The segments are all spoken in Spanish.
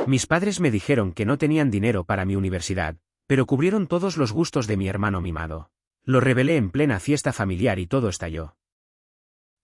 Mis padres me dijeron que no tenían dinero para mi universidad, pero cubrieron todos los gustos de mi hermano mimado. Lo revelé en plena fiesta familiar y todo estalló.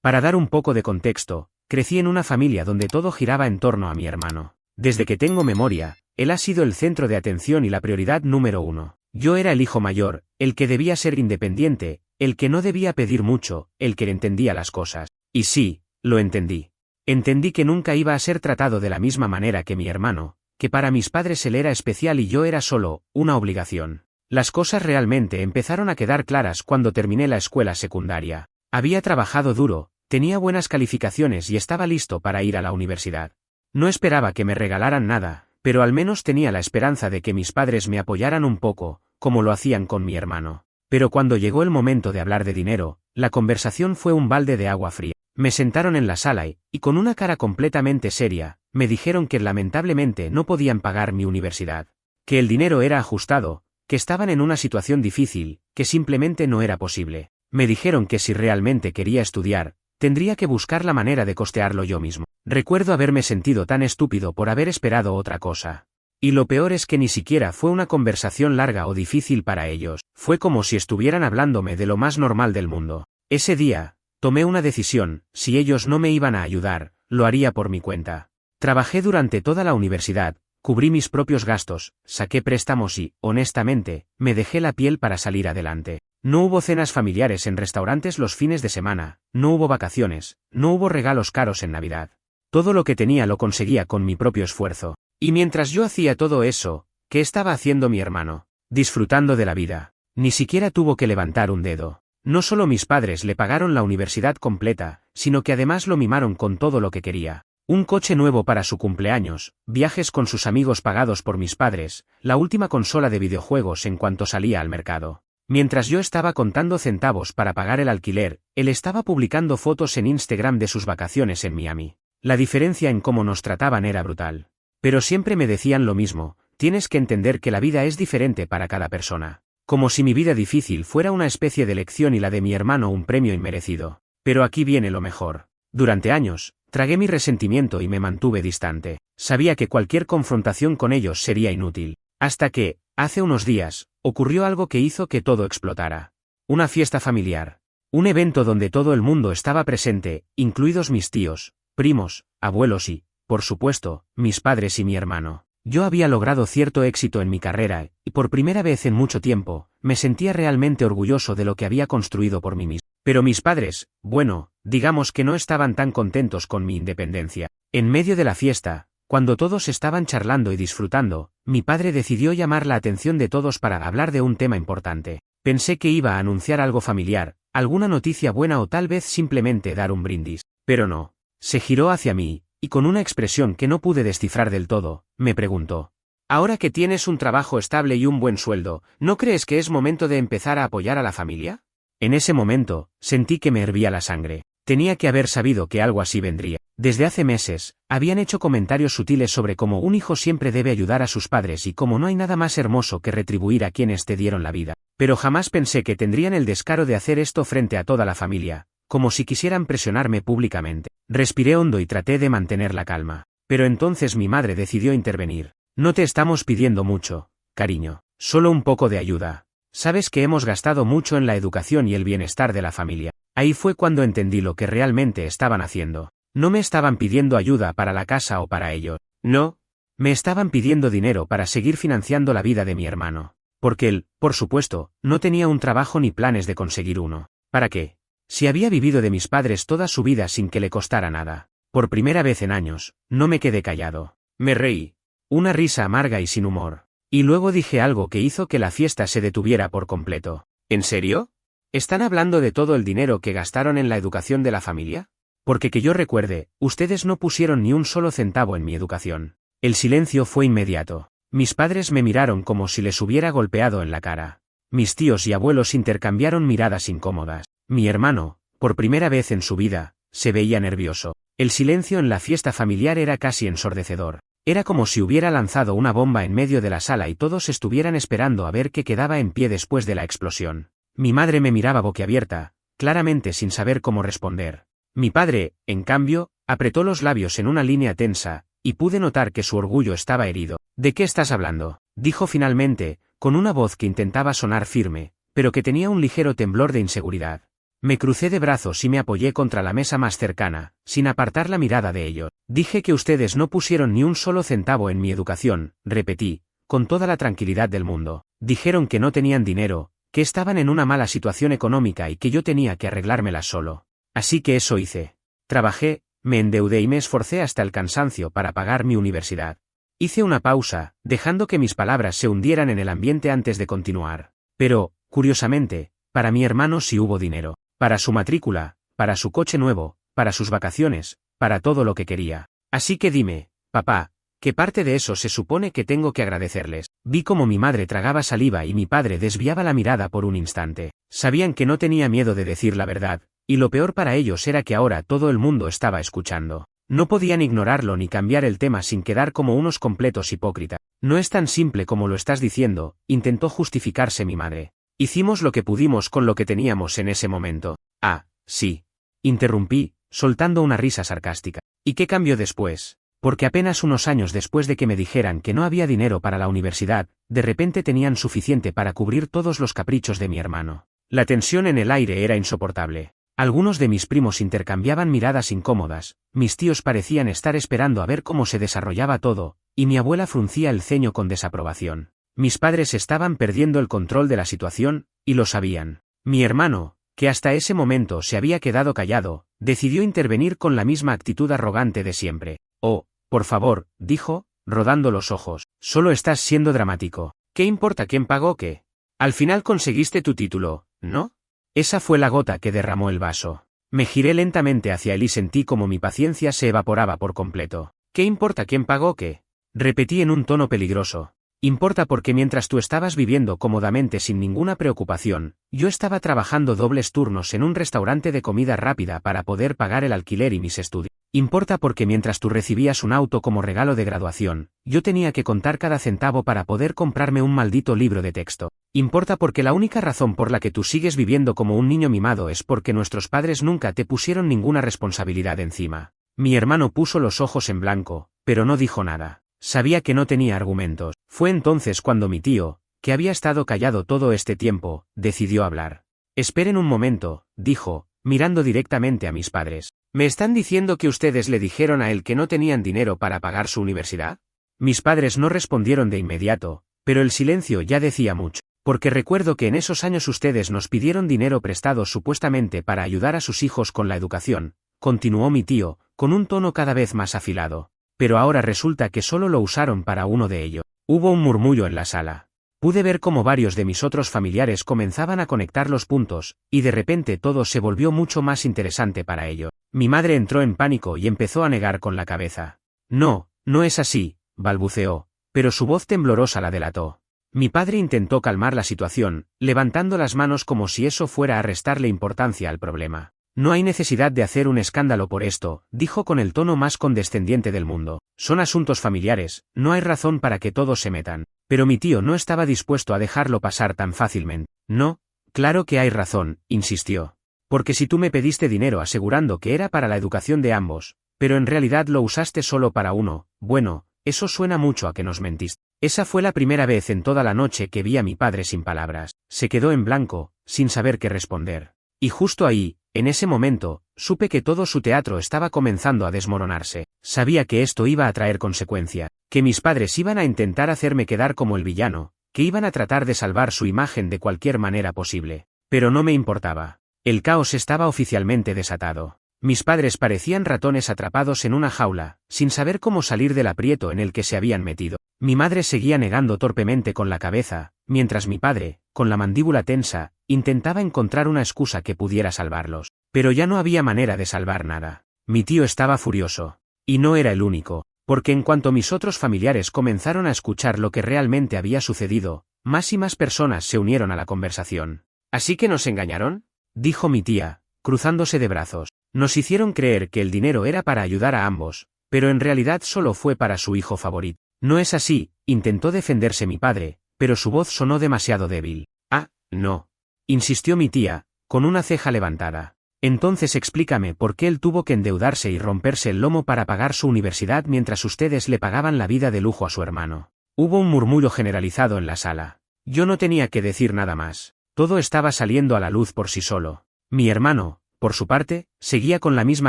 Para dar un poco de contexto, crecí en una familia donde todo giraba en torno a mi hermano. Desde que tengo memoria, él ha sido el centro de atención y la prioridad número uno. Yo era el hijo mayor, el que debía ser independiente, el que no debía pedir mucho, el que entendía las cosas. Y sí, lo entendí. Entendí que nunca iba a ser tratado de la misma manera que mi hermano, que para mis padres él era especial y yo era solo una obligación. Las cosas realmente empezaron a quedar claras cuando terminé la escuela secundaria. Había trabajado duro, tenía buenas calificaciones y estaba listo para ir a la universidad. No esperaba que me regalaran nada, pero al menos tenía la esperanza de que mis padres me apoyaran un poco, como lo hacían con mi hermano. Pero cuando llegó el momento de hablar de dinero, la conversación fue un balde de agua fría. Me sentaron en la sala y con una cara completamente seria, me dijeron que lamentablemente no podían pagar mi universidad. Que el dinero era ajustado, que estaban en una situación difícil, que simplemente no era posible. Me dijeron que si realmente quería estudiar, tendría que buscar la manera de costearlo yo mismo. Recuerdo haberme sentido tan estúpido por haber esperado otra cosa. Y lo peor es que ni siquiera fue una conversación larga o difícil para ellos, fue como si estuvieran hablándome de lo más normal del mundo. Ese día, tomé una decisión: si ellos no me iban a ayudar, lo haría por mi cuenta. Trabajé durante toda la universidad, cubrí mis propios gastos, saqué préstamos y, honestamente, me dejé la piel para salir adelante. No hubo cenas familiares en restaurantes los fines de semana, no hubo vacaciones, no hubo regalos caros en Navidad. Todo lo que tenía lo conseguía con mi propio esfuerzo. Y mientras yo hacía todo eso, ¿qué estaba haciendo mi hermano? Disfrutando de la vida. Ni siquiera tuvo que levantar un dedo. No solo mis padres le pagaron la universidad completa, sino que además lo mimaron con todo lo que quería. Un coche nuevo para su cumpleaños, viajes con sus amigos pagados por mis padres, la última consola de videojuegos en cuanto salía al mercado. Mientras yo estaba contando centavos para pagar el alquiler, él estaba publicando fotos en Instagram de sus vacaciones en Miami. La diferencia en cómo nos trataban era brutal. Pero siempre me decían lo mismo: tienes que entender que la vida es diferente para cada persona. Como si mi vida difícil fuera una especie de lección y la de mi hermano un premio inmerecido. Pero aquí viene lo mejor. Durante años, tragué mi resentimiento y me mantuve distante. Sabía que cualquier confrontación con ellos sería inútil. Hasta que, hace unos días, ocurrió algo que hizo que todo explotara. Una fiesta familiar. Un evento donde todo el mundo estaba presente, incluidos mis tíos, primos, abuelos y, por supuesto, mis padres y mi hermano. Yo había logrado cierto éxito en mi carrera, y por primera vez en mucho tiempo, me sentía realmente orgulloso de lo que había construido por mí mismo. Pero mis padres, bueno, digamos que no estaban tan contentos con mi independencia. En medio de la fiesta, cuando todos estaban charlando y disfrutando, mi padre decidió llamar la atención de todos para hablar de un tema importante. Pensé que iba a anunciar algo familiar, alguna noticia buena o tal vez simplemente dar un brindis. Pero no. Se giró hacia mí, y con una expresión que no pude descifrar del todo, me preguntó: «Ahora que tienes un trabajo estable y un buen sueldo, ¿no crees que es momento de empezar a apoyar a la familia?». En ese momento, sentí que me hervía la sangre. Tenía que haber sabido que algo así vendría. Desde hace meses, habían hecho comentarios sutiles sobre cómo un hijo siempre debe ayudar a sus padres y cómo no hay nada más hermoso que retribuir a quienes te dieron la vida. Pero jamás pensé que tendrían el descaro de hacer esto frente a toda la familia, como si quisieran presionarme públicamente. Respiré hondo y traté de mantener la calma. Pero entonces mi madre decidió intervenir. «No te estamos pidiendo mucho, cariño. Solo un poco de ayuda. Sabes que hemos gastado mucho en la educación y el bienestar de la familia». Ahí fue cuando entendí lo que realmente estaban haciendo. No me estaban pidiendo ayuda para la casa o para ellos. No. Me estaban pidiendo dinero para seguir financiando la vida de mi hermano. Porque él, por supuesto, no tenía un trabajo ni planes de conseguir uno. ¿Para qué? Si había vivido de mis padres toda su vida sin que le costara nada. Por primera vez en años, no me quedé callado. Me reí. Una risa amarga y sin humor. Y luego dije algo que hizo que la fiesta se detuviera por completo. ¿En serio? ¿Están hablando de todo el dinero que gastaron en la educación de la familia? Porque que yo recuerde, ustedes no pusieron ni un solo centavo en mi educación. El silencio fue inmediato. Mis padres me miraron como si les hubiera golpeado en la cara. Mis tíos y abuelos intercambiaron miradas incómodas. Mi hermano, por primera vez en su vida, se veía nervioso. El silencio en la fiesta familiar era casi ensordecedor. Era como si hubiera lanzado una bomba en medio de la sala y todos estuvieran esperando a ver qué quedaba en pie después de la explosión. Mi madre me miraba boquiabierta, claramente sin saber cómo responder. Mi padre, en cambio, apretó los labios en una línea tensa, y pude notar que su orgullo estaba herido. ¿De qué estás hablando?, dijo finalmente, con una voz que intentaba sonar firme, pero que tenía un ligero temblor de inseguridad. Me crucé de brazos y me apoyé contra la mesa más cercana, sin apartar la mirada de ellos. Dije que ustedes no pusieron ni un solo centavo en mi educación, repetí, con toda la tranquilidad del mundo. Dijeron que no tenían dinero, que estaban en una mala situación económica y que yo tenía que arreglármelas solo. Así que eso hice. Trabajé, me endeudé y me esforcé hasta el cansancio para pagar mi universidad. Hice una pausa, dejando que mis palabras se hundieran en el ambiente antes de continuar. Pero, curiosamente, para mi hermano sí hubo dinero. Para su matrícula, para su coche nuevo, para sus vacaciones, para todo lo que quería. Así que dime, papá, ¿qué parte de eso se supone que tengo que agradecerles? Vi cómo mi madre tragaba saliva y mi padre desviaba la mirada por un instante. Sabían que no tenía miedo de decir la verdad, y lo peor para ellos era que ahora todo el mundo estaba escuchando. No podían ignorarlo ni cambiar el tema sin quedar como unos completos hipócritas. No es tan simple como lo estás diciendo, intentó justificarse mi madre. Hicimos lo que pudimos con lo que teníamos en ese momento. Ah, sí. Interrumpí, soltando una risa sarcástica. ¿Y qué cambió después? Porque apenas unos años después de que me dijeran que no había dinero para la universidad, de repente tenían suficiente para cubrir todos los caprichos de mi hermano. La tensión en el aire era insoportable. Algunos de mis primos intercambiaban miradas incómodas, mis tíos parecían estar esperando a ver cómo se desarrollaba todo, y mi abuela fruncía el ceño con desaprobación. Mis padres estaban perdiendo el control de la situación, y lo sabían. Mi hermano, que hasta ese momento se había quedado callado, decidió intervenir con la misma actitud arrogante de siempre. Oh, por favor, dijo, rodando los ojos, solo estás siendo dramático. ¿Qué importa quién pagó qué? Al final conseguiste tu título, ¿no? Esa fue la gota que derramó el vaso. Me giré lentamente hacia él y sentí como mi paciencia se evaporaba por completo. ¿Qué importa quién pagó qué? Repetí en un tono peligroso. Importa porque mientras tú estabas viviendo cómodamente sin ninguna preocupación, yo estaba trabajando dobles turnos en un restaurante de comida rápida para poder pagar el alquiler y mis estudios. Importa porque mientras tú recibías un auto como regalo de graduación, yo tenía que contar cada centavo para poder comprarme un maldito libro de texto. Importa porque la única razón por la que tú sigues viviendo como un niño mimado es porque nuestros padres nunca te pusieron ninguna responsabilidad encima. Mi hermano puso los ojos en blanco, pero no dijo nada. Sabía que no tenía argumentos. Fue entonces cuando mi tío, que había estado callado todo este tiempo, decidió hablar. Esperen un momento, dijo, mirando directamente a mis padres. ¿Me están diciendo que ustedes le dijeron a él que no tenían dinero para pagar su universidad? Mis padres no respondieron de inmediato, pero el silencio ya decía mucho. Porque recuerdo que en esos años ustedes nos pidieron dinero prestado supuestamente para ayudar a sus hijos con la educación, continuó mi tío, con un tono cada vez más afilado. Pero ahora resulta que solo lo usaron para uno de ellos. Hubo un murmullo en la sala. Pude ver cómo varios de mis otros familiares comenzaban a conectar los puntos, y de repente todo se volvió mucho más interesante para ellos. Mi madre entró en pánico y empezó a negar con la cabeza. No, no es así, balbuceó, pero su voz temblorosa la delató. Mi padre intentó calmar la situación, levantando las manos como si eso fuera a restarle importancia al problema. No hay necesidad de hacer un escándalo por esto, dijo con el tono más condescendiente del mundo. Son asuntos familiares, no hay razón para que todos se metan. Pero mi tío no estaba dispuesto a dejarlo pasar tan fácilmente. No, claro que hay razón, insistió. Porque si tú me pediste dinero asegurando que era para la educación de ambos, pero en realidad lo usaste solo para uno, bueno, eso suena mucho a que nos mentiste. Esa fue la primera vez en toda la noche que vi a mi padre sin palabras. Se quedó en blanco, sin saber qué responder. Y justo ahí, en ese momento, supe que todo su teatro estaba comenzando a desmoronarse. Sabía que esto iba a traer consecuencia, que mis padres iban a intentar hacerme quedar como el villano, que iban a tratar de salvar su imagen de cualquier manera posible. Pero no me importaba. El caos estaba oficialmente desatado. Mis padres parecían ratones atrapados en una jaula, sin saber cómo salir del aprieto en el que se habían metido. Mi madre seguía negando torpemente con la cabeza, mientras mi padre, con la mandíbula tensa, intentaba encontrar una excusa que pudiera salvarlos. Pero ya no había manera de salvar nada. Mi tío estaba furioso. Y no era el único, porque en cuanto mis otros familiares comenzaron a escuchar lo que realmente había sucedido, más y más personas se unieron a la conversación. ¿Así que nos engañaron?, dijo mi tía, cruzándose de brazos. Nos hicieron creer que el dinero era para ayudar a ambos, pero en realidad solo fue para su hijo favorito. No es así, intentó defenderse mi padre, pero su voz sonó demasiado débil. Ah, no, insistió mi tía, con una ceja levantada. Entonces explícame por qué él tuvo que endeudarse y romperse el lomo para pagar su universidad mientras ustedes le pagaban la vida de lujo a su hermano. Hubo un murmullo generalizado en la sala. Yo no tenía que decir nada más. Todo estaba saliendo a la luz por sí solo. Mi hermano, por su parte, seguía con la misma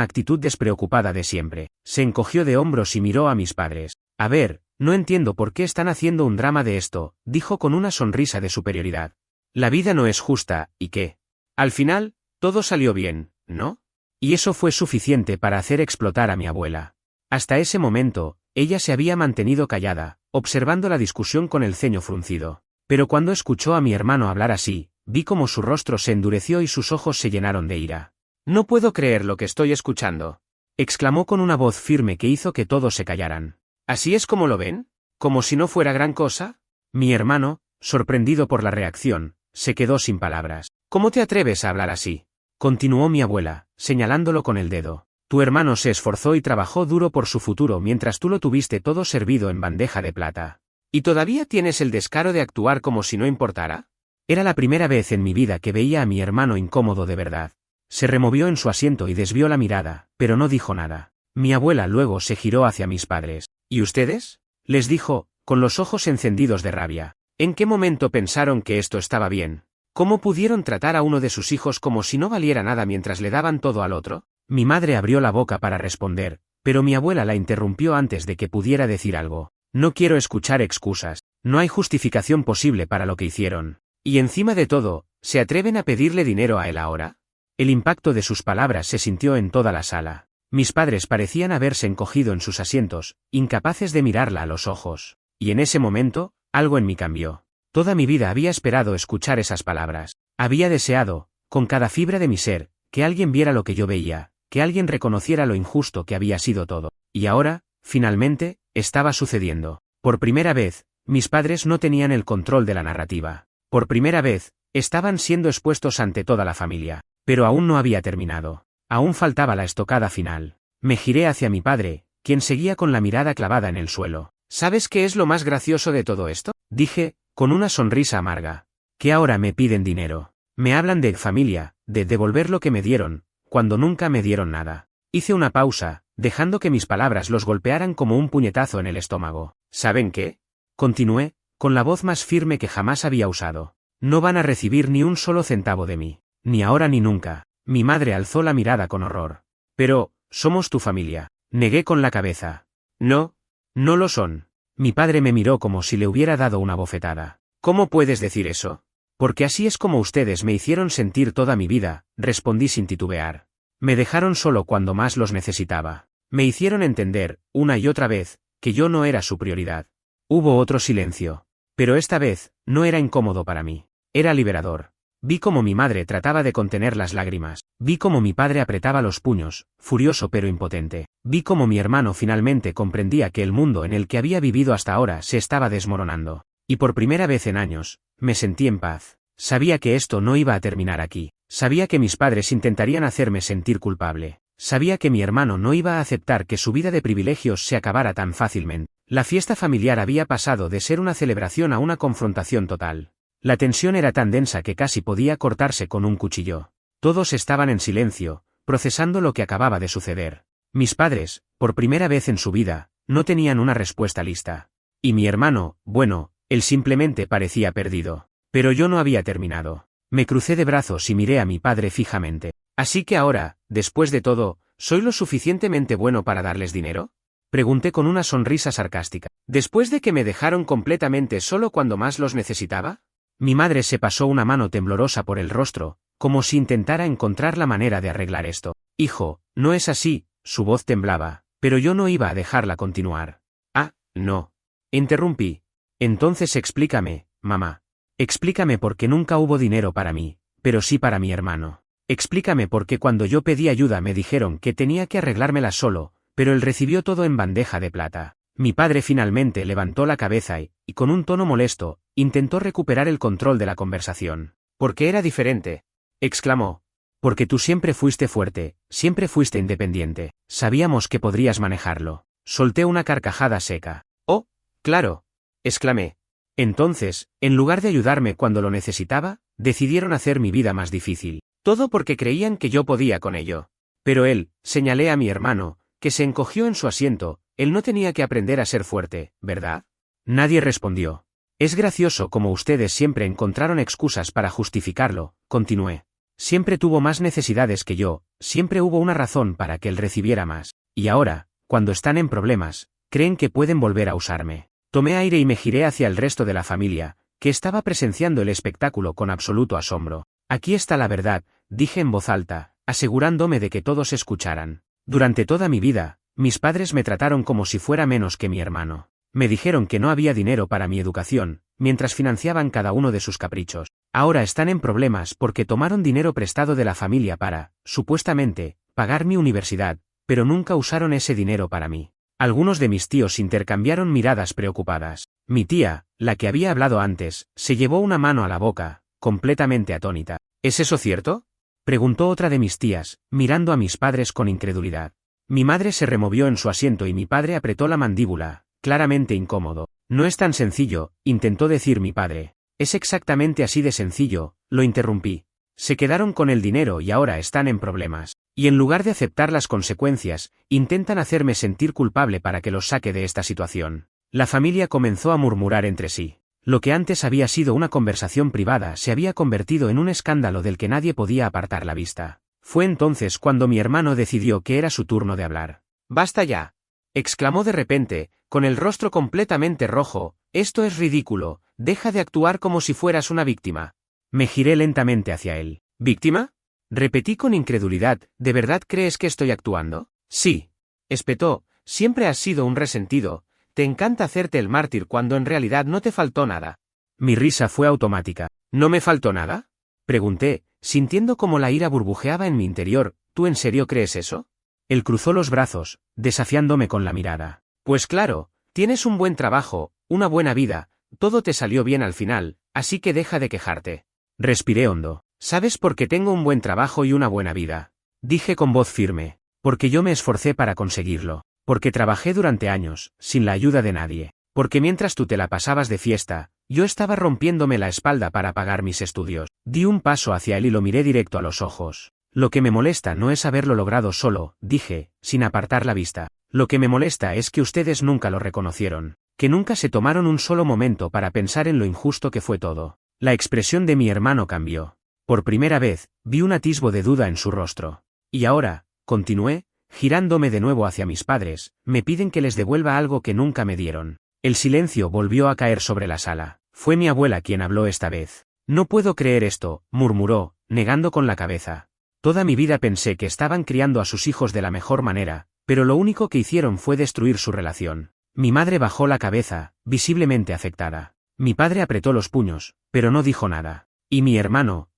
actitud despreocupada de siempre. Se encogió de hombros y miró a mis padres. A ver, no entiendo por qué están haciendo un drama de esto, dijo con una sonrisa de superioridad. La vida no es justa, ¿y qué? Al final, todo salió bien, ¿no? Y eso fue suficiente para hacer explotar a mi abuela. Hasta ese momento, ella se había mantenido callada, observando la discusión con el ceño fruncido. Pero cuando escuchó a mi hermano hablar así, vi cómo su rostro se endureció y sus ojos se llenaron de ira. No puedo creer lo que estoy escuchando, exclamó con una voz firme que hizo que todos se callaran. ¿Así es como lo ven? ¿Como si no fuera gran cosa? Mi hermano, sorprendido por la reacción, se quedó sin palabras. ¿Cómo te atreves a hablar así? Continuó mi abuela, señalándolo con el dedo. Tu hermano se esforzó y trabajó duro por su futuro mientras tú lo tuviste todo servido en bandeja de plata. ¿Y todavía tienes el descaro de actuar como si no importara? Era la primera vez en mi vida que veía a mi hermano incómodo de verdad. Se removió en su asiento y desvió la mirada, pero no dijo nada. Mi abuela luego se giró hacia mis padres. ¿Y ustedes? Les dijo, con los ojos encendidos de rabia. ¿En qué momento pensaron que esto estaba bien? ¿Cómo pudieron tratar a uno de sus hijos como si no valiera nada mientras le daban todo al otro? Mi madre abrió la boca para responder, pero mi abuela la interrumpió antes de que pudiera decir algo. No quiero escuchar excusas. No hay justificación posible para lo que hicieron. Y encima de todo, ¿se atreven a pedirle dinero a él ahora? El impacto de sus palabras se sintió en toda la sala. Mis padres parecían haberse encogido en sus asientos, incapaces de mirarla a los ojos. Y en ese momento, algo en mí cambió. Toda mi vida había esperado escuchar esas palabras. Había deseado, con cada fibra de mi ser, que alguien viera lo que yo veía, que alguien reconociera lo injusto que había sido todo. Y ahora, finalmente, estaba sucediendo. Por primera vez, mis padres no tenían el control de la narrativa. Por primera vez, estaban siendo expuestos ante toda la familia. Pero aún no había terminado. Aún faltaba la estocada final. Me giré hacia mi padre, quien seguía con la mirada clavada en el suelo. ¿Sabes qué es lo más gracioso de todo esto? Dije, con una sonrisa amarga. Que ahora me piden dinero. Me hablan de familia, de devolver lo que me dieron, cuando nunca me dieron nada. Hice una pausa, dejando que mis palabras los golpearan como un puñetazo en el estómago. ¿Saben qué? Continué, con la voz más firme que jamás había usado. No van a recibir ni un solo centavo de mí. Ni ahora ni nunca. Mi madre alzó la mirada con horror. Pero, somos tu familia. Negué con la cabeza. No, no lo son. Mi padre me miró como si le hubiera dado una bofetada. ¿Cómo puedes decir eso? Porque así es como ustedes me hicieron sentir toda mi vida, respondí sin titubear. Me dejaron solo cuando más los necesitaba. Me hicieron entender, una y otra vez, que yo no era su prioridad. Hubo otro silencio. Pero esta vez, no era incómodo para mí. Era liberador. Vi cómo mi madre trataba de contener las lágrimas. Vi cómo mi padre apretaba los puños, furioso pero impotente. Vi cómo mi hermano finalmente comprendía que el mundo en el que había vivido hasta ahora se estaba desmoronando. Y por primera vez en años, me sentí en paz. Sabía que esto no iba a terminar aquí. Sabía que mis padres intentarían hacerme sentir culpable. Sabía que mi hermano no iba a aceptar que su vida de privilegios se acabara tan fácilmente. La fiesta familiar había pasado de ser una celebración a una confrontación total. La tensión era tan densa que casi podía cortarse con un cuchillo. Todos estaban en silencio, procesando lo que acababa de suceder. Mis padres, por primera vez en su vida, no tenían una respuesta lista. Y mi hermano, bueno, él simplemente parecía perdido. Pero yo no había terminado. Me crucé de brazos y miré a mi padre fijamente. Así que ahora, después de todo, ¿soy lo suficientemente bueno para darles dinero? Pregunté con una sonrisa sarcástica. ¿Después de que me dejaron completamente solo cuando más los necesitaba? Mi madre se pasó una mano temblorosa por el rostro, como si intentara encontrar la manera de arreglar esto. Hijo, no es así, su voz temblaba, pero yo no iba a dejarla continuar. Ah, no. Interrumpí. Entonces explícame, mamá. Explícame por qué nunca hubo dinero para mí, pero sí para mi hermano. Explícame por qué cuando yo pedí ayuda me dijeron que tenía que arreglármela solo, pero él recibió todo en bandeja de plata. Mi padre finalmente levantó la cabeza y, con un tono molesto, intentó recuperar el control de la conversación. ¿Por qué era diferente? Exclamó. Porque tú siempre fuiste fuerte, siempre fuiste independiente. Sabíamos que podrías manejarlo. Solté una carcajada seca. Oh, claro. Exclamé. Entonces, en lugar de ayudarme cuando lo necesitaba, decidieron hacer mi vida más difícil. Todo porque creían que yo podía con ello. Pero él, señalé a mi hermano, que se encogió en su asiento, él no tenía que aprender a ser fuerte, ¿verdad? Nadie respondió. Es gracioso como ustedes siempre encontraron excusas para justificarlo, continué. Siempre tuvo más necesidades que yo, siempre hubo una razón para que él recibiera más. Y ahora, cuando están en problemas, creen que pueden volver a usarme. Tomé aire y me giré hacia el resto de la familia, que estaba presenciando el espectáculo con absoluto asombro. Aquí está la verdad, dije en voz alta, asegurándome de que todos escucharan. Durante toda mi vida, mis padres me trataron como si fuera menos que mi hermano. Me dijeron que no había dinero para mi educación, mientras financiaban cada uno de sus caprichos. Ahora están en problemas porque tomaron dinero prestado de la familia para, supuestamente, pagar mi universidad, pero nunca usaron ese dinero para mí. Algunos de mis tíos intercambiaron miradas preocupadas. Mi tía, la que había hablado antes, se llevó una mano a la boca, completamente atónita. ¿Es eso cierto?, preguntó otra de mis tías, mirando a mis padres con incredulidad. Mi madre se removió en su asiento y mi padre apretó la mandíbula, claramente incómodo. No es tan sencillo, intentó decir mi padre. Es exactamente así de sencillo, lo interrumpí. Se quedaron con el dinero y ahora están en problemas. Y en lugar de aceptar las consecuencias, intentan hacerme sentir culpable para que los saque de esta situación. La familia comenzó a murmurar entre sí. Lo que antes había sido una conversación privada se había convertido en un escándalo del que nadie podía apartar la vista. Fue entonces cuando mi hermano decidió que era su turno de hablar. «¡Basta ya!», exclamó de repente, con el rostro completamente rojo. «Esto es ridículo, deja de actuar como si fueras una víctima». Me giré lentamente hacia él. «¿Víctima?», repetí con incredulidad. «¿De verdad crees que estoy actuando?». «Sí», espetó, «siempre has sido un resentido. Te encanta hacerte el mártir cuando en realidad no te faltó nada». Mi risa fue automática. «¿No me faltó nada?», pregunté, sintiendo como la ira burbujeaba en mi interior. «¿Tú en serio crees eso?». Él cruzó los brazos, desafiándome con la mirada. «Pues claro, tienes un buen trabajo, una buena vida, todo te salió bien al final, así que deja de quejarte». Respiré hondo. «¿Sabes por qué tengo un buen trabajo y una buena vida?», dije con voz firme. «Porque yo me esforcé para conseguirlo. Porque trabajé durante años, sin la ayuda de nadie. Porque mientras tú te la pasabas de fiesta, yo estaba rompiéndome la espalda para pagar mis estudios». Di un paso hacia él y lo miré directo a los ojos. «Lo que me molesta no es haberlo logrado solo», dije, sin apartar la vista. «Lo que me molesta es que ustedes nunca lo reconocieron. Que nunca se tomaron un solo momento para pensar en lo injusto que fue todo». La expresión de mi hermano cambió. Por primera vez, vi un atisbo de duda en su rostro. «Y ahora», continué, girándome de nuevo hacia mis padres, «me piden que les devuelva algo que nunca me dieron». El silencio volvió a caer sobre la sala. Fue mi abuela quien habló esta vez. «No puedo creer esto», murmuró, negando con la cabeza. «Toda mi vida pensé que estaban criando a sus hijos de la mejor manera, pero lo único que hicieron fue destruir su relación». Mi madre bajó la cabeza, visiblemente afectada. Mi padre apretó los puños, pero no dijo nada. Y mi hermano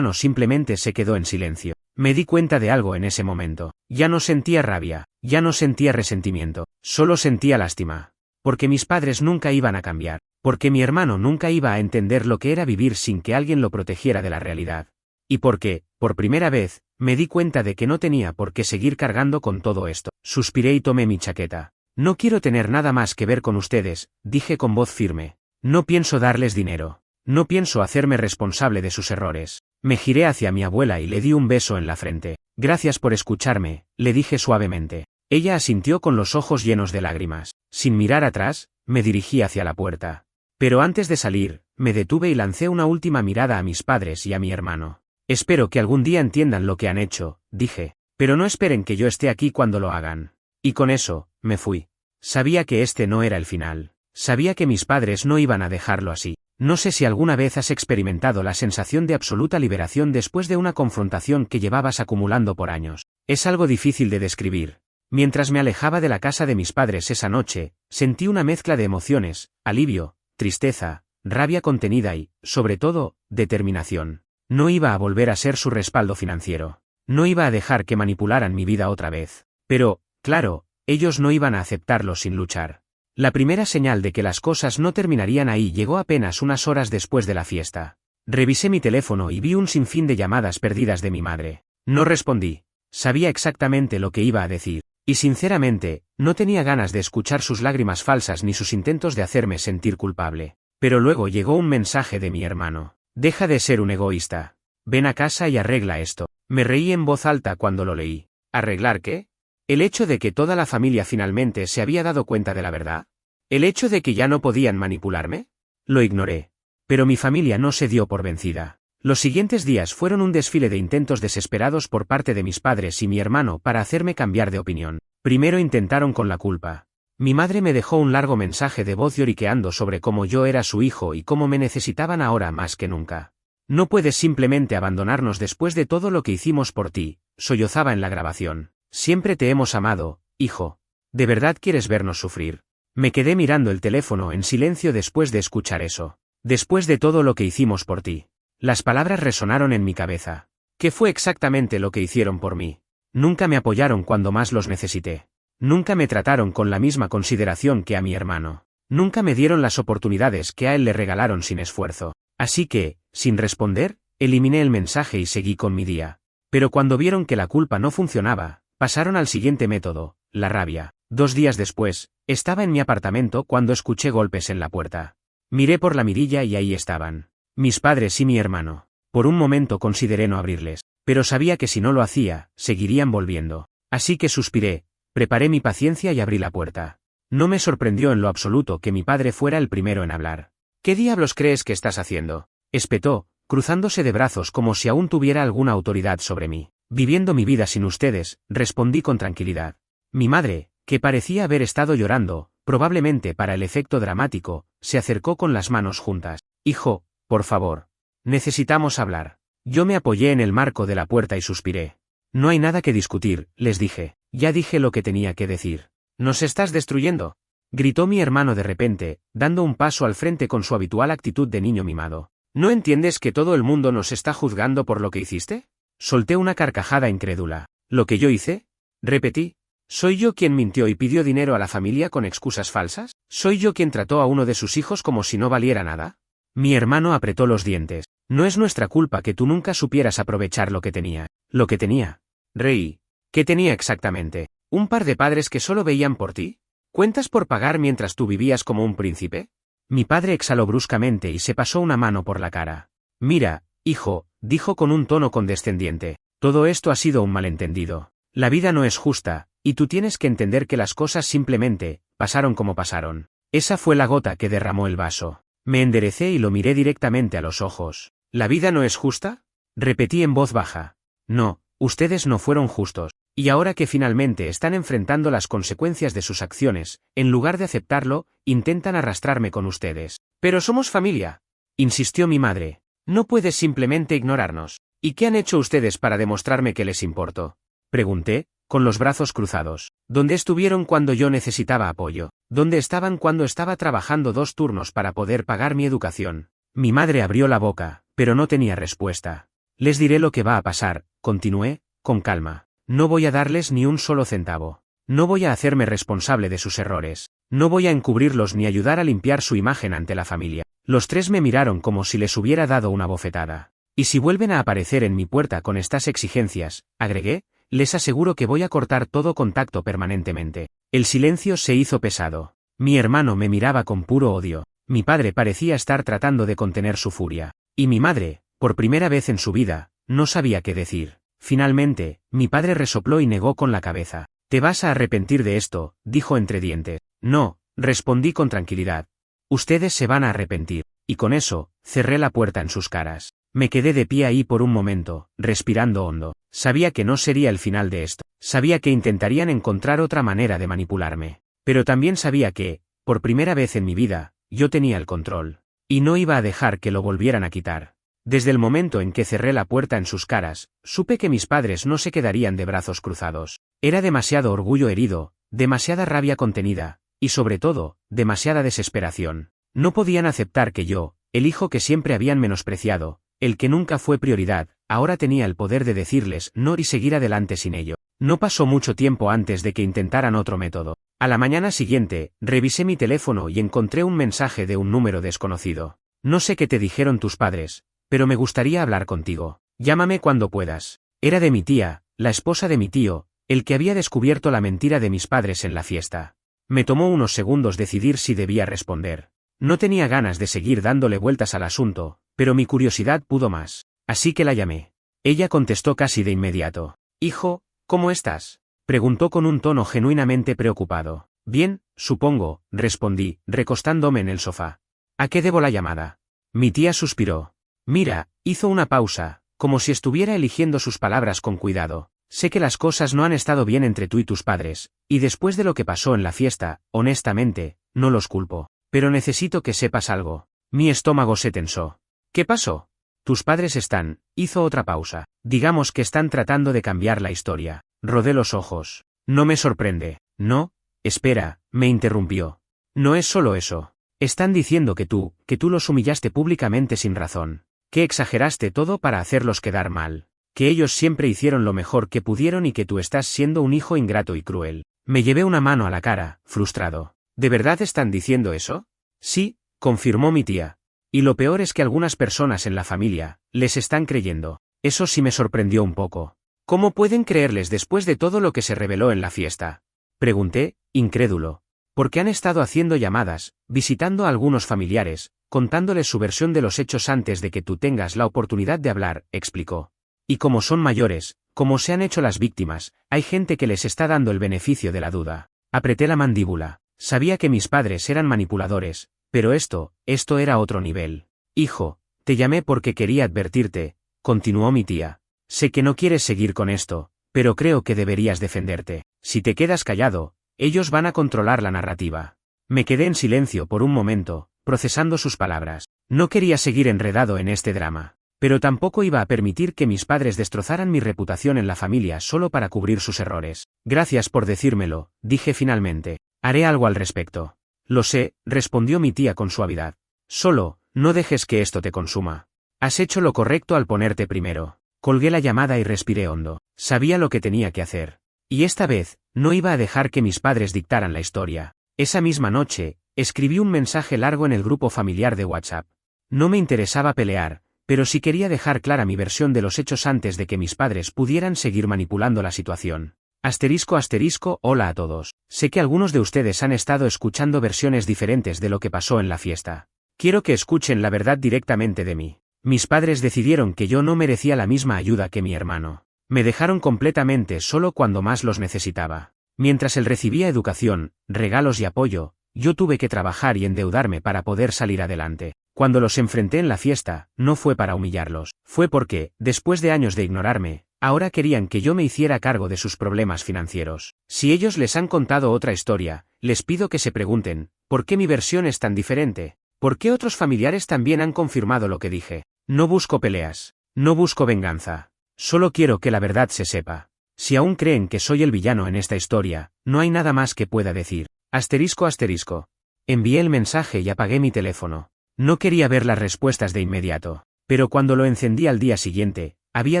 simplemente se quedó en silencio. Me di cuenta de algo en ese momento. Ya no sentía rabia, ya no sentía resentimiento, solo sentía lástima. Porque mis padres nunca iban a cambiar. Porque mi hermano nunca iba a entender lo que era vivir sin que alguien lo protegiera de la realidad. Y porque, por primera vez, me di cuenta de que no tenía por qué seguir cargando con todo esto. Suspiré y tomé mi chaqueta. «No quiero tener nada más que ver con ustedes», dije con voz firme. «No pienso darles dinero. No pienso hacerme responsable de sus errores». Me giré hacia mi abuela y le di un beso en la frente. «Gracias por escucharme», le dije suavemente. Ella asintió con los ojos llenos de lágrimas. Sin mirar atrás, me dirigí hacia la puerta. Pero antes de salir, me detuve y lancé una última mirada a mis padres y a mi hermano. «Espero que algún día entiendan lo que han hecho», dije. «Pero no esperen que yo esté aquí cuando lo hagan». Y con eso, me fui. Sabía que este no era el final. Sabía que mis padres no iban a dejarlo así. No sé si alguna vez has experimentado la sensación de absoluta liberación después de una confrontación que llevabas acumulando por años. Es algo difícil de describir. Mientras me alejaba de la casa de mis padres esa noche, sentí una mezcla de emociones: alivio, tristeza, rabia contenida y, sobre todo, determinación. No iba a volver a ser su respaldo financiero. No iba a dejar que manipularan mi vida otra vez. Pero, claro, ellos no iban a aceptarlo sin luchar. La primera señal de que las cosas no terminarían ahí llegó apenas unas horas después de la fiesta. Revisé mi teléfono y vi un sinfín de llamadas perdidas de mi madre. No respondí. Sabía exactamente lo que iba a decir. Y sinceramente, no tenía ganas de escuchar sus lágrimas falsas ni sus intentos de hacerme sentir culpable. Pero luego llegó un mensaje de mi hermano. «Deja de ser un egoísta. Ven a casa y arregla esto. Me reí en voz alta cuando lo leí. ¿Arreglar qué? ¿El hecho de que toda la familia finalmente se había dado cuenta de la verdad? ¿El hecho de que ya no podían manipularme? Lo ignoré. Pero mi familia no se dio por vencida. Los siguientes días fueron un desfile de intentos desesperados por parte de mis padres y mi hermano para hacerme cambiar de opinión. Primero intentaron con la culpa. Mi madre me dejó un largo mensaje de voz lloriqueando sobre cómo yo era su hijo y cómo me necesitaban ahora más que nunca. No puedes simplemente abandonarnos después de todo lo que hicimos por ti, sollozaba en la grabación. Siempre te hemos amado, hijo. ¿De verdad quieres vernos sufrir? Me quedé mirando el teléfono en silencio después de escuchar eso. Después de todo lo que hicimos por ti. Las palabras resonaron en mi cabeza. ¿Qué fue exactamente lo que hicieron por mí? Nunca me apoyaron cuando más los necesité. Nunca me trataron con la misma consideración que a mi hermano. Nunca me dieron las oportunidades que a él le regalaron sin esfuerzo. Así que, sin responder, eliminé el mensaje y seguí con mi día. Pero cuando vieron que la culpa no funcionaba, pasaron al siguiente método, la rabia. 2 días después, estaba en mi apartamento cuando escuché golpes en la puerta. Miré por la mirilla y ahí estaban. Mis padres y mi hermano. Por un momento consideré no abrirles, pero sabía que si no lo hacía, seguirían volviendo. Así que suspiré, preparé mi paciencia y abrí la puerta. No me sorprendió en lo absoluto que mi padre fuera el primero en hablar. ¿Qué diablos crees que estás haciendo?, espetó, cruzándose de brazos como si aún tuviera alguna autoridad sobre mí. Viviendo mi vida sin ustedes, respondí con tranquilidad. Mi madre, que parecía haber estado llorando, probablemente para el efecto dramático, se acercó con las manos juntas. Hijo, por favor. Necesitamos hablar. Yo me apoyé en el marco de la puerta y suspiré. No hay nada que discutir, les dije. Ya dije lo que tenía que decir. ¿Nos estás destruyendo?, gritó mi hermano de repente, dando un paso al frente con su habitual actitud de niño mimado. ¿No entiendes que todo el mundo nos está juzgando por lo que hiciste? Solté una carcajada incrédula. ¿Lo que yo hice?, repetí. ¿Soy yo quien mintió y pidió dinero a la familia con excusas falsas? ¿Soy yo quien trató a uno de sus hijos como si no valiera nada? Mi hermano apretó los dientes. No es nuestra culpa que tú nunca supieras aprovechar lo que tenía. ¿Lo que tenía? Reí. ¿Qué tenía exactamente? ¿Un par de padres que solo veían por ti? ¿Cuentas por pagar mientras tú vivías como un príncipe? Mi padre exhaló bruscamente y se pasó una mano por la cara. Mira, hijo, dijo con un tono condescendiente. Todo esto ha sido un malentendido. La vida no es justa, y tú tienes que entender que las cosas simplemente pasaron como pasaron. Esa fue la gota que derramó el vaso. Me enderecé y lo miré directamente a los ojos. ¿La vida no es justa?, repetí en voz baja. No, ustedes no fueron justos. Y ahora que finalmente están enfrentando las consecuencias de sus acciones, en lugar de aceptarlo, intentan arrastrarme con ustedes. Pero somos familia, insistió mi madre. No puedes simplemente ignorarnos. ¿Y qué han hecho ustedes para demostrarme que les importo?, pregunté, con los brazos cruzados. ¿Dónde estuvieron cuando yo necesitaba apoyo? ¿Dónde estaban cuando estaba trabajando 2 turnos para poder pagar mi educación? Mi madre abrió la boca, pero no tenía respuesta. Les diré lo que va a pasar, continué, con calma. No voy a darles ni un solo centavo. No voy a hacerme responsable de sus errores. No voy a encubrirlos ni ayudar a limpiar su imagen ante la familia. Los 3 me miraron como si les hubiera dado una bofetada. Y si vuelven a aparecer en mi puerta con estas exigencias, agregué, les aseguro que voy a cortar todo contacto permanentemente. El silencio se hizo pesado. Mi hermano me miraba con puro odio. Mi padre parecía estar tratando de contener su furia. Y mi madre, por primera vez en su vida, no sabía qué decir. Finalmente, mi padre resopló y negó con la cabeza. «Te vas a arrepentir de esto», dijo entre dientes. «No», respondí con tranquilidad. «Ustedes se van a arrepentir». Y con eso, cerré la puerta en sus caras. Me quedé de pie ahí por un momento, respirando hondo. Sabía que no sería el final de esto. Sabía que intentarían encontrar otra manera de manipularme. Pero también sabía que, por primera vez en mi vida, yo tenía el control. Y no iba a dejar que lo volvieran a quitar. Desde el momento en que cerré la puerta en sus caras, supe que mis padres no se quedarían de brazos cruzados. Era demasiado orgullo herido, demasiada rabia contenida, y sobre todo, demasiada desesperación. No podían aceptar que yo, el hijo que siempre habían menospreciado, el que nunca fue prioridad, ahora tenía el poder de decirles no y seguir adelante sin ello. No pasó mucho tiempo antes de que intentaran otro método. A la mañana siguiente, revisé mi teléfono y encontré un mensaje de un número desconocido. No sé qué te dijeron tus padres, pero me gustaría hablar contigo. Llámame cuando puedas. Era de mi tía, la esposa de mi tío, el que había descubierto la mentira de mis padres en la fiesta. Me tomó unos segundos decidir si debía responder. No tenía ganas de seguir dándole vueltas al asunto, pero mi curiosidad pudo más. así que la llamé. Ella contestó casi de inmediato. Hijo, ¿cómo estás? Preguntó con un tono genuinamente preocupado. Bien, supongo, respondí, recostándome en el sofá. ¿A qué debo la llamada? Mi tía suspiró. Mira, hizo una pausa, como si estuviera eligiendo sus palabras con cuidado. Sé que las cosas no han estado bien entre tú y tus padres, y después de lo que pasó en la fiesta, honestamente, no los culpo. Pero necesito que sepas algo. Mi estómago se tensó. ¿Qué pasó? Tus padres están, hizo otra pausa. Digamos que están tratando de cambiar la historia. Rodé los ojos. No me sorprende. No, espera, me interrumpió. No es solo eso. Están diciendo que tú los humillaste públicamente sin razón. Que exageraste todo para hacerlos quedar mal. Que ellos siempre hicieron lo mejor que pudieron y que tú estás siendo un hijo ingrato y cruel. Me llevé una mano a la cara, frustrado. ¿De verdad están diciendo eso? Sí, confirmó mi tía. Y lo peor es que algunas personas en la familia les están creyendo. Eso sí me sorprendió un poco. ¿Cómo pueden creerles después de todo lo que se reveló en la fiesta? Pregunté, incrédulo. Porque han estado haciendo llamadas, visitando a algunos familiares, contándoles su versión de los hechos antes de que tú tengas la oportunidad de hablar, explicó. Y como son mayores, como se han hecho las víctimas, hay gente que les está dando el beneficio de la duda. Apreté la mandíbula. Sabía que mis padres eran manipuladores, pero esto era otro nivel. Hijo, te llamé porque quería advertirte, continuó mi tía. Sé que no quieres seguir con esto, pero creo que deberías defenderte. Si te quedas callado, ellos van a controlar la narrativa. Me quedé en silencio por un momento, procesando sus palabras. No quería seguir enredado en este drama, pero tampoco iba a permitir que mis padres destrozaran mi reputación en la familia solo para cubrir sus errores. Gracias por decírmelo, dije finalmente. Haré algo al respecto. Lo sé, respondió mi tía con suavidad. Solo, no dejes que esto te consuma. Has hecho lo correcto al ponerte primero. Colgué la llamada y respiré hondo. Sabía lo que tenía que hacer. Y esta vez, no iba a dejar que mis padres dictaran la historia. Esa misma noche, escribí un mensaje largo en el grupo familiar de WhatsApp. No me interesaba pelear, pero sí quería dejar clara mi versión de los hechos antes de que mis padres pudieran seguir manipulando la situación. ***, hola a todos. Sé que algunos de ustedes han estado escuchando versiones diferentes de lo que pasó en la fiesta. Quiero que escuchen la verdad directamente de mí. Mis padres decidieron que yo no merecía la misma ayuda que mi hermano. Me dejaron completamente solo cuando más los necesitaba. Mientras él recibía educación, regalos y apoyo, yo tuve que trabajar y endeudarme para poder salir adelante. Cuando los enfrenté en la fiesta, no fue para humillarlos, fue porque, después de años de ignorarme, ahora querían que yo me hiciera cargo de sus problemas financieros. Si ellos les han contado otra historia, les pido que se pregunten, ¿por qué mi versión es tan diferente? ¿Por qué otros familiares también han confirmado lo que dije? No busco peleas. No busco venganza. Solo quiero que la verdad se sepa. Si aún creen que soy el villano en esta historia, no hay nada más que pueda decir. ***. Envié el mensaje y apagué mi teléfono. No quería ver las respuestas de inmediato. Pero cuando lo encendí al día siguiente, había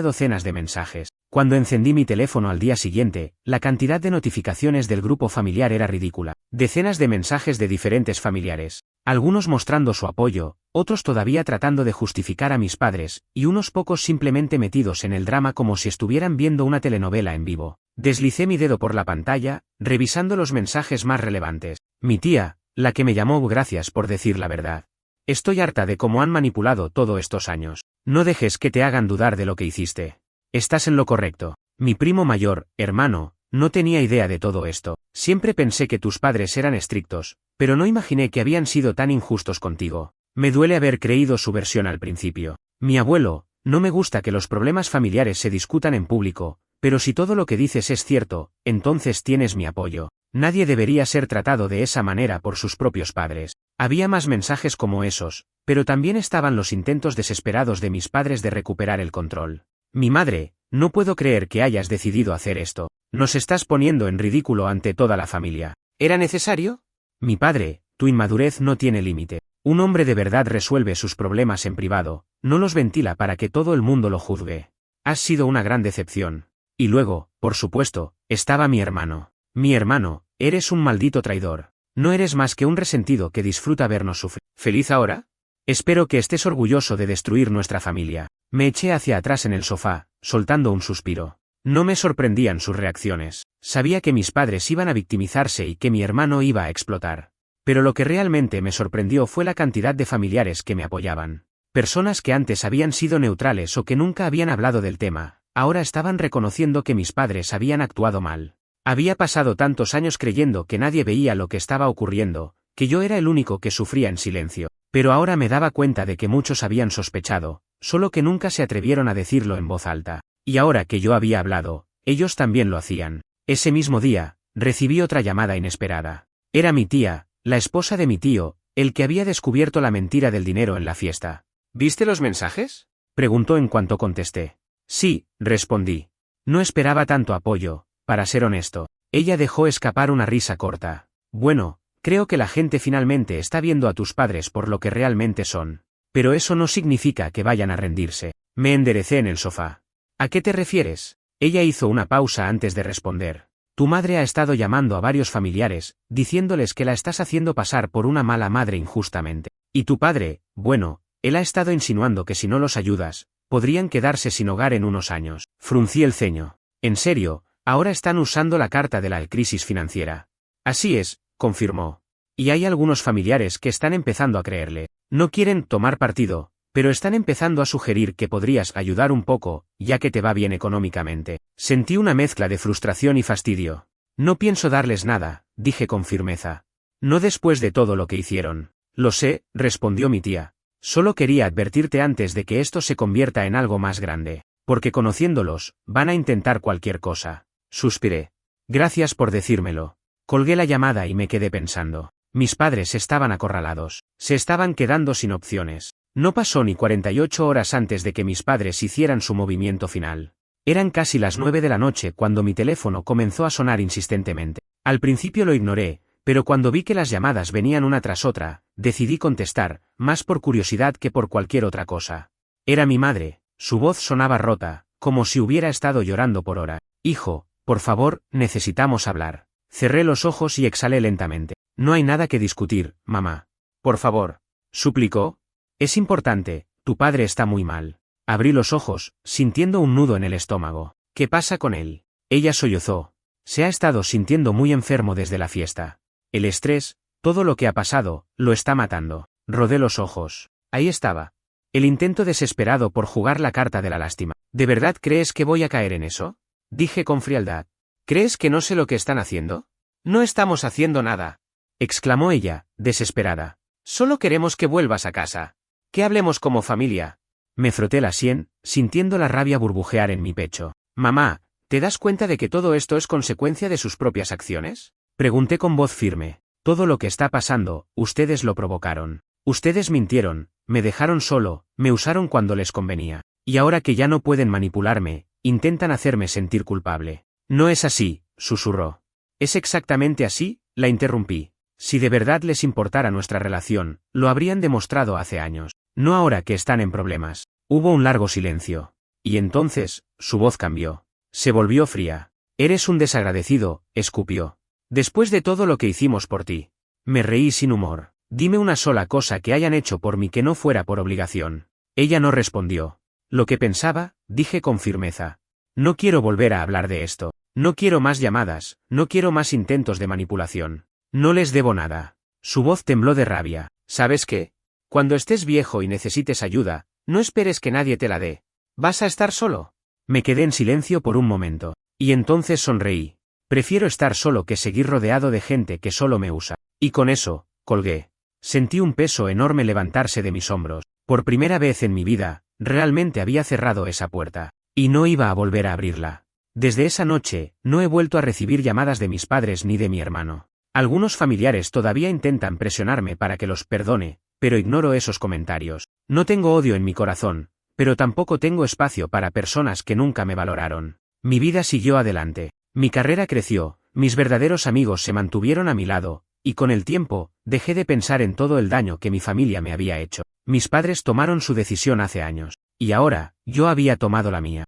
docenas de mensajes. Cuando encendí mi teléfono al día siguiente, la cantidad de notificaciones del grupo familiar era ridícula. Decenas de mensajes de diferentes familiares. Algunos mostrando su apoyo, otros todavía tratando de justificar a mis padres, y unos pocos simplemente metidos en el drama como si estuvieran viendo una telenovela en vivo. Deslicé mi dedo por la pantalla, revisando los mensajes más relevantes. Mi tía, la que me llamó, gracias por decir la verdad. Estoy harta de cómo han manipulado todos estos años. No dejes que te hagan dudar de lo que hiciste. Estás en lo correcto. Mi primo mayor, hermano, no tenía idea de todo esto. Siempre pensé que tus padres eran estrictos, pero no imaginé que habían sido tan injustos contigo. Me duele haber creído su versión al principio. Mi abuelo, no me gusta que los problemas familiares se discutan en público, pero si todo lo que dices es cierto, entonces tienes mi apoyo. Nadie debería ser tratado de esa manera por sus propios padres. Había más mensajes como esos, pero también estaban los intentos desesperados de mis padres de recuperar el control. Mi madre, no puedo creer que hayas decidido hacer esto. Nos estás poniendo en ridículo ante toda la familia. ¿Era necesario? Mi padre, tu inmadurez no tiene límite. Un hombre de verdad resuelve sus problemas en privado, no los ventila para que todo el mundo lo juzgue. Has sido una gran decepción. Y luego, por supuesto, estaba mi hermano. Mi hermano, eres un maldito traidor. No eres más que un resentido que disfruta vernos sufrir. ¿Feliz ahora? Espero que estés orgulloso de destruir nuestra familia. Me eché hacia atrás en el sofá, soltando un suspiro. No me sorprendían sus reacciones. Sabía que mis padres iban a victimizarse y que mi hermano iba a explotar. Pero lo que realmente me sorprendió fue la cantidad de familiares que me apoyaban. Personas que antes habían sido neutrales o que nunca habían hablado del tema, ahora estaban reconociendo que mis padres habían actuado mal. Había pasado tantos años creyendo que nadie veía lo que estaba ocurriendo, que yo era el único que sufría en silencio, pero ahora me daba cuenta de que muchos habían sospechado, solo que nunca se atrevieron a decirlo en voz alta. Y ahora que yo había hablado, ellos también lo hacían. Ese mismo día, recibí otra llamada inesperada. Era mi tía, la esposa de mi tío, el que había descubierto la mentira del dinero en la fiesta. ¿Viste los mensajes? Preguntó en cuanto contesté. Sí, respondí. No esperaba tanto apoyo, para ser honesto. Ella dejó escapar una risa corta. Bueno, creo que la gente finalmente está viendo a tus padres por lo que realmente son. Pero eso no significa que vayan a rendirse. Me enderecé en el sofá. ¿A qué te refieres? Ella hizo una pausa antes de responder. Tu madre ha estado llamando a varios familiares, diciéndoles que la estás haciendo pasar por una mala madre injustamente. Y tu padre, bueno, él ha estado insinuando que si no los ayudas, podrían quedarse sin hogar en unos años. Fruncí el ceño. En serio, ahora están usando la carta de la crisis financiera. Así es, confirmó. Y hay algunos familiares que están empezando a creerle. No quieren tomar partido, pero están empezando a sugerir que podrías ayudar un poco, ya que te va bien económicamente. Sentí una mezcla de frustración y fastidio. No pienso darles nada, dije con firmeza. No después de todo lo que hicieron. Lo sé, respondió mi tía. Solo quería advertirte antes de que esto se convierta en algo más grande, porque conociéndolos, van a intentar cualquier cosa. Suspiré. Gracias por decírmelo. Colgué la llamada y me quedé pensando. Mis padres estaban acorralados. Se estaban quedando sin opciones. No pasó ni 48 horas antes de que mis padres hicieran su movimiento final. Eran casi las 9 de la noche cuando mi teléfono comenzó a sonar insistentemente. Al principio lo ignoré, pero cuando vi que las llamadas venían una tras otra, decidí contestar, más por curiosidad que por cualquier otra cosa. Era mi madre, su voz sonaba rota, como si hubiera estado llorando por horas. Hijo, por favor, necesitamos hablar. Cerré los ojos y exhalé lentamente. No hay nada que discutir, mamá. Por favor. Suplicó. Es importante, tu padre está muy mal. Abrí los ojos, sintiendo un nudo en el estómago. ¿Qué pasa con él? Ella sollozó. Se ha estado sintiendo muy enfermo desde la fiesta. El estrés, todo lo que ha pasado, lo está matando. Rodé los ojos. Ahí estaba. El intento desesperado por jugar la carta de la lástima. ¿De verdad crees que voy a caer en eso? Dije con frialdad. ¿Crees que no sé lo que están haciendo? No estamos haciendo nada, exclamó ella, desesperada. Solo queremos que vuelvas a casa. Que hablemos como familia. Me froté la sien, sintiendo la rabia burbujear en mi pecho. Mamá, ¿te das cuenta de que todo esto es consecuencia de sus propias acciones? Pregunté con voz firme. Todo lo que está pasando, ustedes lo provocaron. Ustedes mintieron, me dejaron solo, me usaron cuando les convenía. Y ahora que ya no pueden manipularme, intentan hacerme sentir culpable. No es así, susurró. ¿Es exactamente así? La interrumpí. Si de verdad les importara nuestra relación, lo habrían demostrado hace años. No ahora que están en problemas. Hubo un largo silencio. Y entonces, su voz cambió. Se volvió fría. Eres un desagradecido, escupió. Después de todo lo que hicimos por ti. Me reí sin humor. Dime una sola cosa que hayan hecho por mí que no fuera por obligación. Ella no respondió. Lo que pensaba, dije con firmeza. No quiero volver a hablar de esto. No quiero más llamadas, no quiero más intentos de manipulación. No les debo nada. Su voz tembló de rabia. ¿Sabes qué? Cuando estés viejo y necesites ayuda, no esperes que nadie te la dé. ¿Vas a estar solo? Me quedé en silencio por un momento. Y entonces sonreí. Prefiero estar solo que seguir rodeado de gente que solo me usa. Y con eso, colgué. Sentí un peso enorme levantarse de mis hombros. Por primera vez en mi vida, realmente había cerrado esa puerta. Y no iba a volver a abrirla. Desde esa noche, no he vuelto a recibir llamadas de mis padres ni de mi hermano. Algunos familiares todavía intentan presionarme para que los perdone, pero ignoro esos comentarios. No tengo odio en mi corazón, pero tampoco tengo espacio para personas que nunca me valoraron. Mi vida siguió adelante. Mi carrera creció, mis verdaderos amigos se mantuvieron a mi lado, y con el tiempo, dejé de pensar en todo el daño que mi familia me había hecho. Mis padres tomaron su decisión hace años, y ahora, yo había tomado la mía.